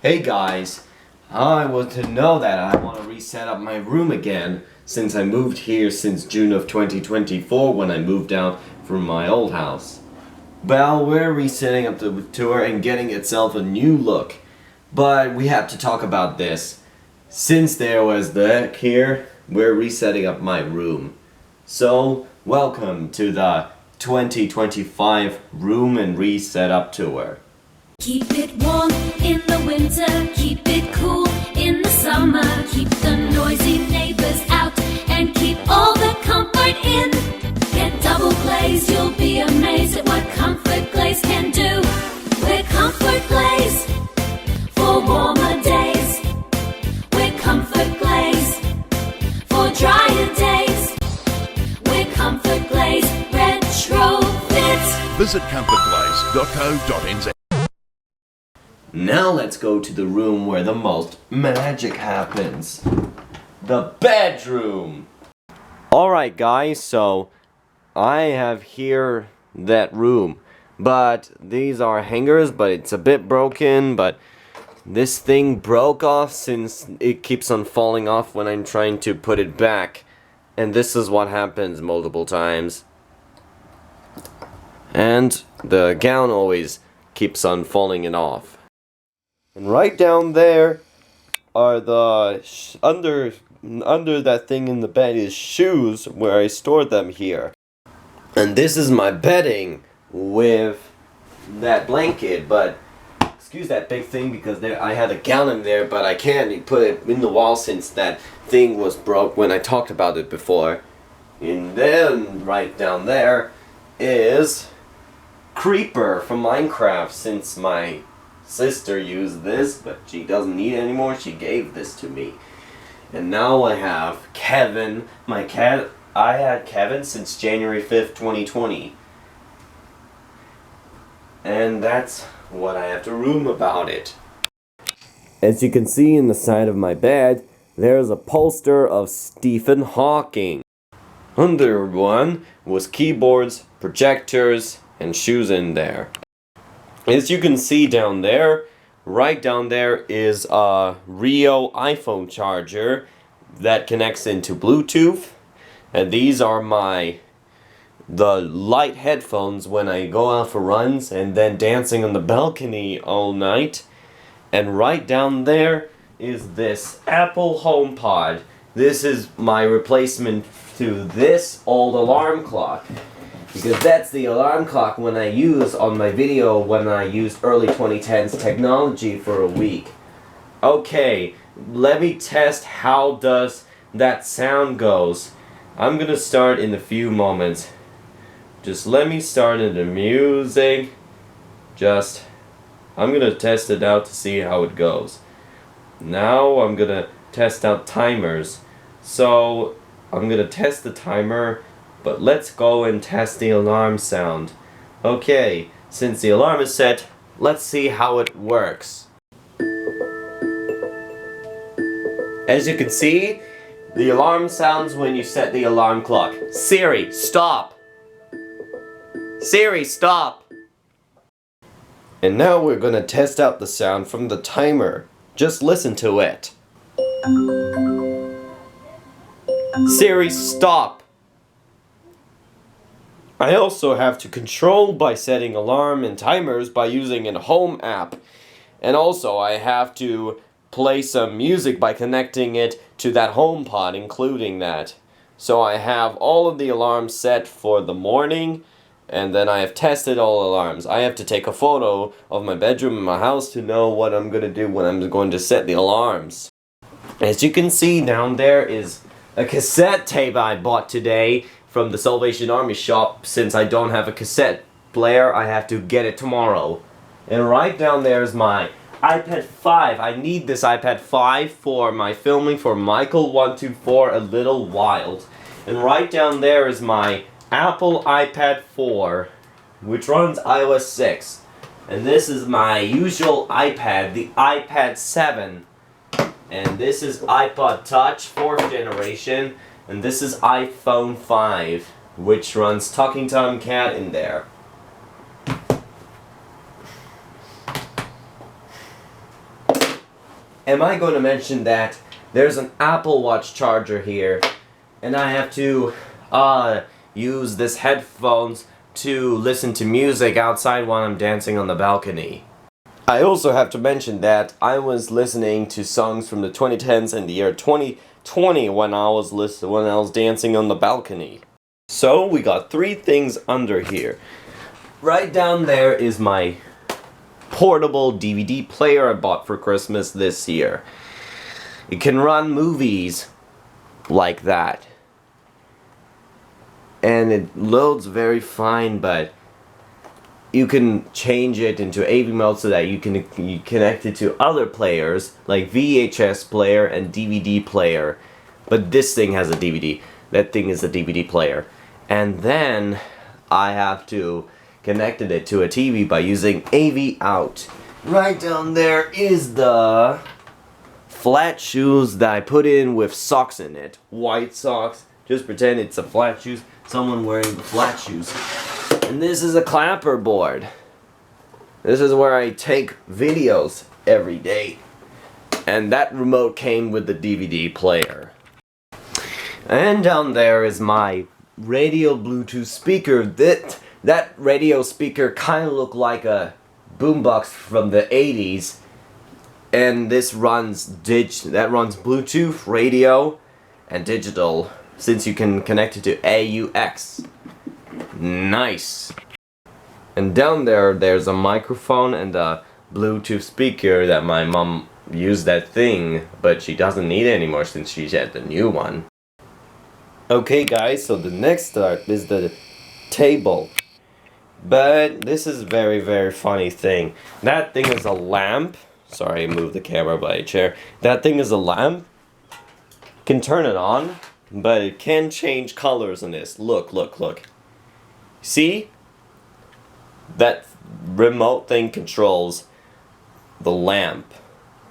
Hey guys, I want to know that I want to reset up my room again since I moved here since June of 2024 when I moved out from my old house. Well, we're resetting up the tour and getting itself a new look, but we have to talk about this. Since there was the heck here, we're resetting up my room. So, welcome to the 2025 Room and Reset Up Tour. Keep it warm in the winter, keep it cool in the summer, keep the noisy neighbors out and keep all the comfort in. Get double glazed, you'll be amazed at what Comfort Glaze can do. We're Comfort Glaze for warmer days. We're Comfort Glaze for drier days. We're Comfort Glaze retrofit. Visit comfortglaze.co.nz. Now let's go to the room where the most magic happens. The bedroom! Alright guys, so I have here that room. But these are hangers, but it's a bit broken, but this thing broke off since it keeps on falling off when I'm trying to put it back. And this is what happens multiple times. And the gown always keeps on falling it off. And right down there are the under that thing in the bed is shoes where I stored them here. And this is my bedding with that blanket, but excuse that big thing because I had a gown in there, but I can't put it in the wall since that thing was broke when I talked about it before. And then right down there is Creeper from Minecraft, since my sister used this, but she doesn't need it anymore. She gave this to me. And now I have Kevin, my cat. I had Kevin since January 5th, 2020. And that's what I have to room about it. As you can see in the side of my bed, there's a poster of Stephen Hawking. Under one was keyboards, projectors, and shoes in there. As you can see down there, right down there is a Rio iPhone charger that connects into Bluetooth. And these are the light headphones when I go out for runs and then dancing on the balcony all night. And right down there is this Apple HomePod. This is my replacement to this old alarm clock. Because that's the alarm clock when I use on my video when I used early 2010s technology for a week. Okay, let me test how does that sound goes. I'm gonna start in a few moments. Just let me start in the music. I'm gonna test it out to see how it goes. Now I'm gonna test out timers. So I'm gonna test the timer. But let's go and test the alarm sound. Okay, since the alarm is set, let's see how it works. As you can see, the alarm sounds when you set the alarm clock. Siri, stop! Siri, stop! And now we're gonna test out the sound from the timer. Just listen to it. Siri, stop! I also have to control by setting alarm and timers by using a home app. And also I have to play some music by connecting it to that HomePod, including that. So I have all of the alarms set for the morning, and then I have tested all alarms. I have to take a photo of my bedroom in my house to know what I'm going to do when I'm going to set the alarms. As you can see, down there is a cassette tape I bought today from the Salvation Army shop. Since I don't have a cassette player, I have to get it tomorrow. And right down there is my iPad 5. I need this iPad 5 for my filming for Michael 124 A Little Wild. And right down there is my Apple iPad 4, which runs iOS 6. And this is my usual iPad, the iPad 7. And this is iPod Touch, 4th generation. And this is iPhone 5, which runs Talking Tom Cat in there. am I going to mention that there's an Apple Watch charger here, and I have to use this headphones to listen to music outside while I'm dancing on the balcony. I also have to mention that I was listening to songs from the 2010s and the year 2020 when I was dancing on the balcony. So we got 3 things under here. Right down there is my portable DVD player I bought for Christmas this year. It can run movies like that. And it loads very fine, but you can change it into AV mode so that you connect it to other players like VHS player and DVD player. But this thing has a DVD. That thing is a DVD player. And then I have to connect it to a TV by using AV out. Right down there is the flat shoes that I put in with socks in it. White socks. Just pretend it's a flat shoes. Someone wearing the flat shoes. And this is a clapper board. This is where I take videos every day. And that remote came with the DVD player. And down there is my radio Bluetooth speaker. That radio speaker kind of looked like a boombox from the 80s. And this runs Bluetooth, radio, and digital, since you can connect it to AUX. Nice. And down there's a microphone and a Bluetooth speaker that my mom used that thing, but she doesn't need it anymore since she had the new one. Okay guys, so the next start is the table. But this is very, very funny thing. That thing is a lamp. Sorry, I moved the camera by a chair. That thing is a lamp. You can turn it on, but it can change colors in this. Look, look, look. See? That remote thing controls the lamp,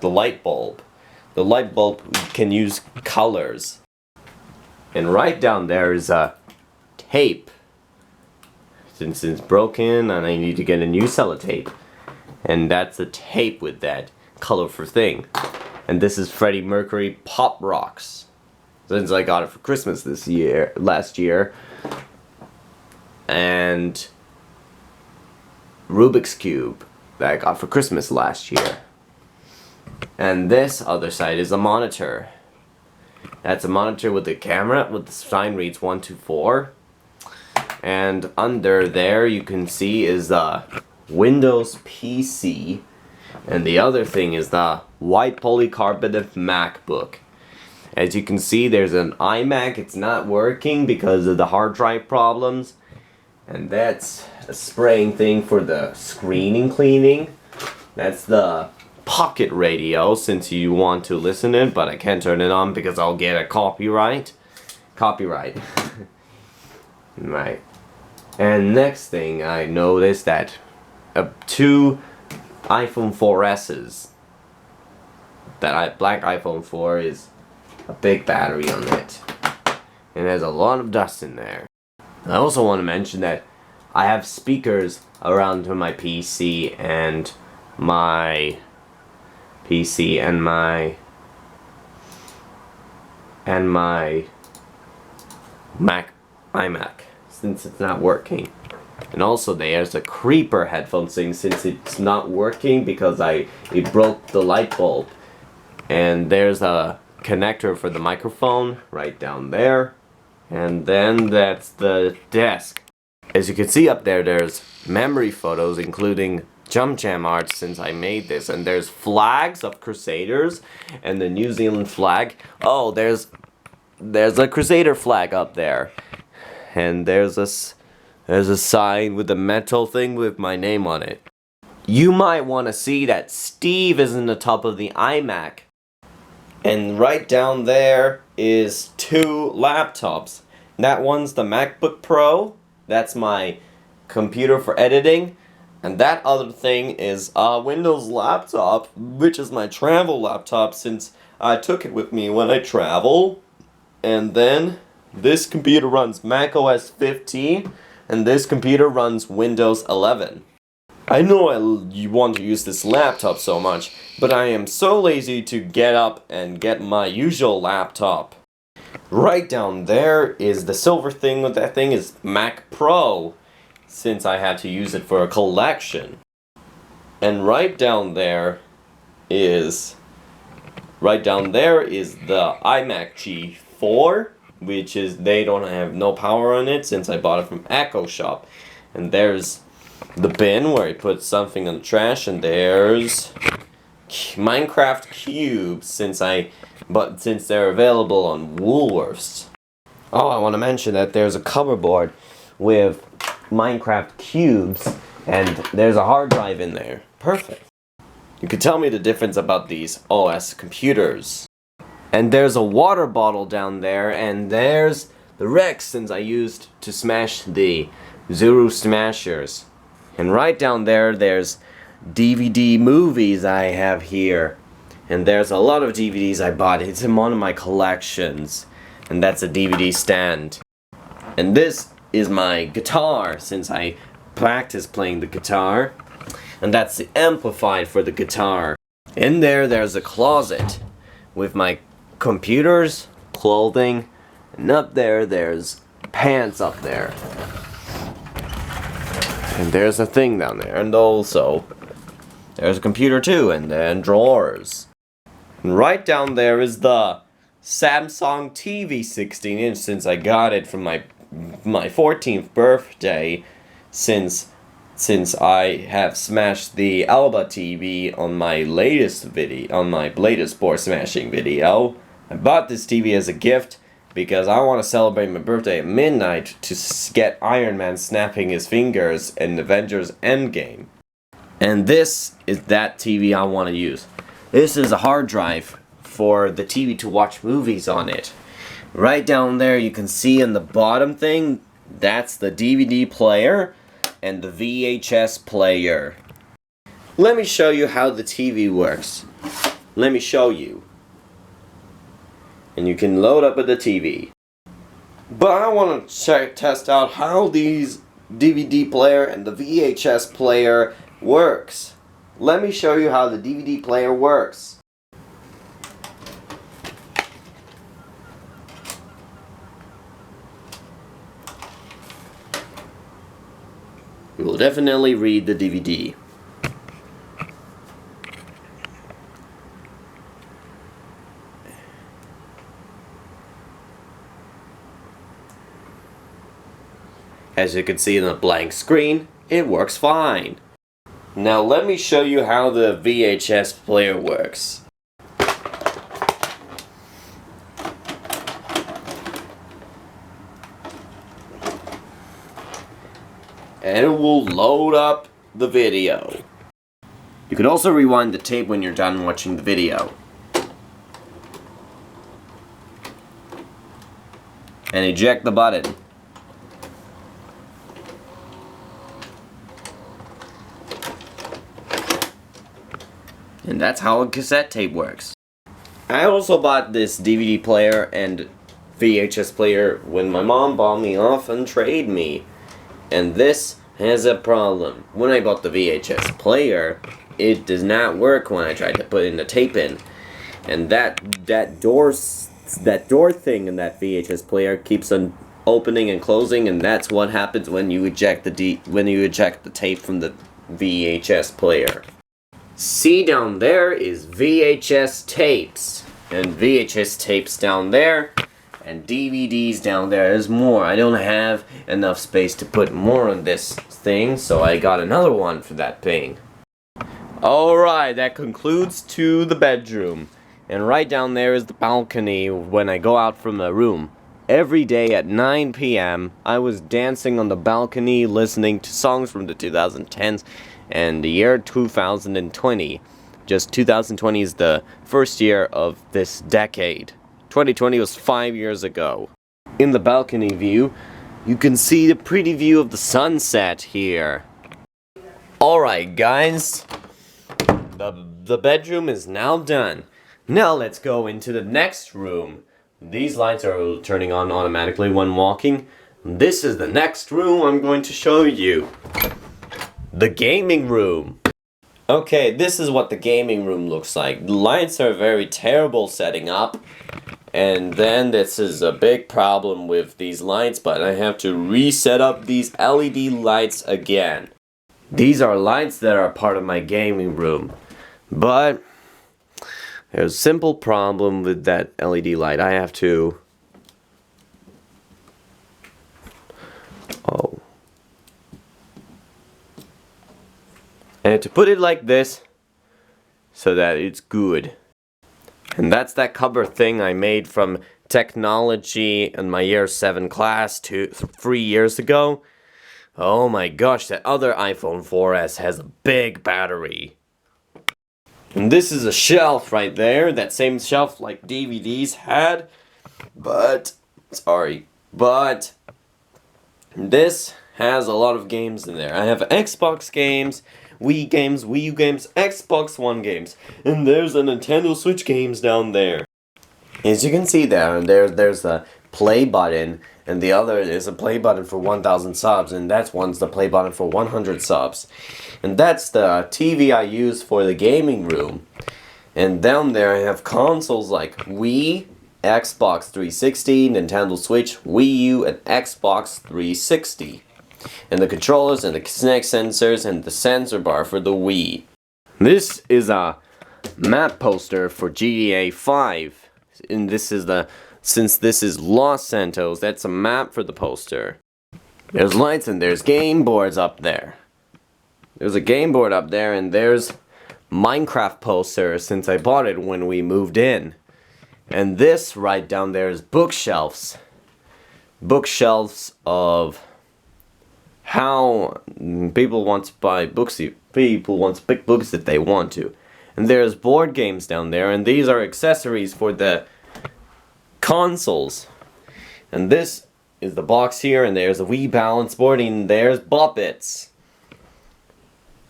the light bulb. The light bulb can use colors. And right down there is a tape. Since it's broken and I need to get a new sellotape. And that's a tape with that colorful thing. And this is Freddie Mercury Pop Rocks. Since I got it for Christmas last year. And Rubik's Cube that I got for Christmas last year. And this other side is a monitor. That's a monitor with the camera, with the sign reads 124. And under there you can see is the Windows PC. And the other thing is the white polycarbonate MacBook. As you can see, there's an iMac. It's not working because of the hard drive problems. And that's a spraying thing for the screening cleaning. That's the pocket radio, since you want to listen to it, but I can't turn it on because I'll get a copyright. Right. And next thing, I noticed that 2 iPhone 4S's. That black iPhone 4 is a big battery on it. And there's a lot of dust in there. I also want to mention that I have speakers around my PC and my iMac, since it's not working. And also there's a creeper headphone thing, since it's not working because it broke the light bulb. And there's a connector for the microphone right down there. And then that's the desk. As you can see up there, there's memory photos including Jump Jam art since I made this. And there's flags of Crusaders and the New Zealand flag. Oh, there's a Crusader flag up there. And there's a sign with a metal thing with my name on it. You might want to see that Steve is in the top of the iMac. And right down there is 2 laptops. That one's the MacBook Pro. That's my computer for editing. And that other thing is a Windows laptop, which is my travel laptop since I took it with me when I travel. And then this computer runs Mac OS 15 and this computer runs Windows 11. I know you want to use this laptop so much, but I am so lazy to get up and get my usual laptop. Right down there is the silver thing. With that thing is Mac Pro, since I had to use it for a collection. And right down there is the iMac G4, which is they don't have no power on it since I bought it from Echo Shop. And there's the bin where I put something in the trash, and there's Minecraft cubes since they're available on Woolworths. Oh, I want to mention that there's a cover board with Minecraft cubes, and there's a hard drive in there. Perfect. You can tell me the difference about these OS computers. And there's a water bottle down there, and there's the Rex since I used to smash the Zuru Smashers. And right down there, there's DVD movies I have here. And there's a lot of DVDs I bought. It's in one of my collections. And that's a DVD stand. And this is my guitar, since I practice playing the guitar. And that's the amplifier for the guitar. In there's a closet with my computers, clothing, and up there's pants up there. And there's a thing down there, and also there's a computer too, and then drawers. And right down there is the Samsung TV 16-inch, since I got it from my 14th birthday, since I have smashed the Alba TV on my latest board smashing video. I bought this TV as a gift because I want to celebrate my birthday at midnight to get Iron Man snapping his fingers in Avengers Endgame. And this is that TV I want to use. This is a hard drive for the TV to watch movies on it. Right down there you can see in the bottom thing, that's the DVD player and the VHS player. Let me show you how the TV works. Let me show you. And you can load up with the TV. But I want to test out how these DVD player and the VHS player works. Let me show you how the DVD player works. We will definitely read the DVD. As you can see in the blank screen, it works fine. Now let me show you how the VHS player works. And it will load up the video. You can also rewind the tape when you're done watching the video. And eject the button. And that's how a cassette tape works. I also bought this DVD player and VHS player when my mom bought me off and traded me. And this has a problem. When I bought the VHS player, it does not work when I tried to put in the tape in. And that door thing in that VHS player keeps on opening and closing, and that's what happens when you eject the tape from the VHS player. See down there is VHS tapes, and VHS tapes down there, and DVDs down there. There's more. I don't have enough space to put more on this thing, so I got another one for that thing. Alright, that concludes to the bedroom. And right down there is the balcony when I go out from the room. Every day at 9 p.m. I was dancing on the balcony listening to songs from the 2010s and the year 2020. Just 2020 is the first year of this decade. 2020 was 5 years ago. In the balcony view, you can see the pretty view of the sunset here. Alright guys, the bedroom is now done. Now let's go into the next room. These lights are turning on automatically when walking. This is the next room I'm going to show you. the gaming room. Okay, this is what the gaming room looks like. The lights are very terrible setting up. And then this is a big problem with these lights, but I have to reset up these LED lights again. These are lights that are part of my gaming room. But there's a simple problem with that LED light. I have to... I have to put it like this so that it's good. And that's that cover thing I made from technology in my year 7 class 3 years ago. Oh my gosh, that other iPhone 4S has a big battery. And this is a shelf right there, that same shelf like DVDs had. But this has a lot of games in there. I have Xbox games, Wii games, Wii U games, Xbox One games, and there's a Nintendo Switch games down there. As you can see there's the play button, and the other is a play button for 1,000 subs, and that one's the play button for 100 subs. And that's the TV I use for the gaming room. And down there I have consoles like Wii, Xbox 360, Nintendo Switch, Wii U, and Xbox 360. And the controllers and the Kinect sensors and the sensor bar for the Wii. This is a map poster for GTA 5. And since this is Los Santos, that's a map for the poster. There's lights and there's game boards up there. There's a game board up there, and there's Minecraft poster since I bought it when we moved in. And this right down there is bookshelves. Bookshelves of how people want to buy books, people want to pick books that they want to. And there's board games down there, and these are accessories for the consoles. And this is the box here, and there's a Wii balance board, and there's Boppets.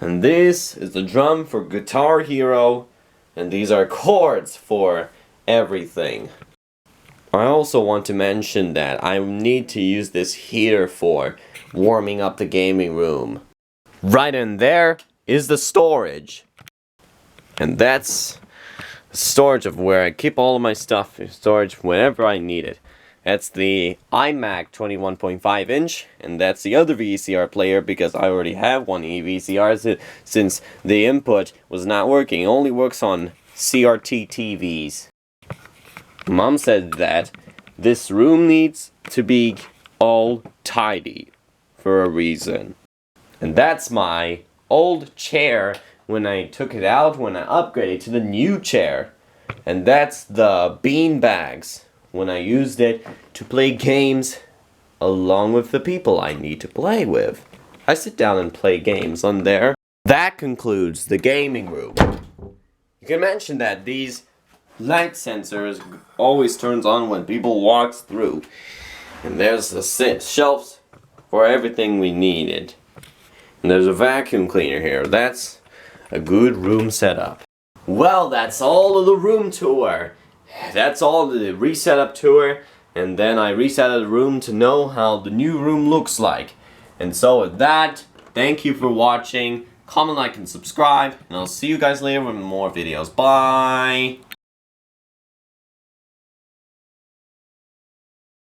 And this is the drum for Guitar Hero, and these are chords for everything. I also want to mention that I need to use this heater for warming up the gaming room. Right in there is the storage. And that's storage of where I keep all of my stuff in storage whenever I need it. That's the iMac 21.5 inch, and that's the other VCR player because I already have one VCR since the input was not working. It only works on CRT TVs. Mom said that this room needs to be all tidy for a reason. And that's my old chair when I took it out when I upgraded to the new chair. And that's the bean bags when I used it to play games along with the people I need to play with. I sit down and play games on there. That concludes the gaming room. You can mention that these light sensors always turns on when people walks through. And there's the shelves for everything we needed. And there's a vacuum cleaner here. That's a good room setup. Well, that's all of the room tour. That's all the resetup tour. And then I reset the room to know how the new room looks like. And so with that, thank you for watching. Comment, like, and subscribe. And I'll see you guys later with more videos. Bye!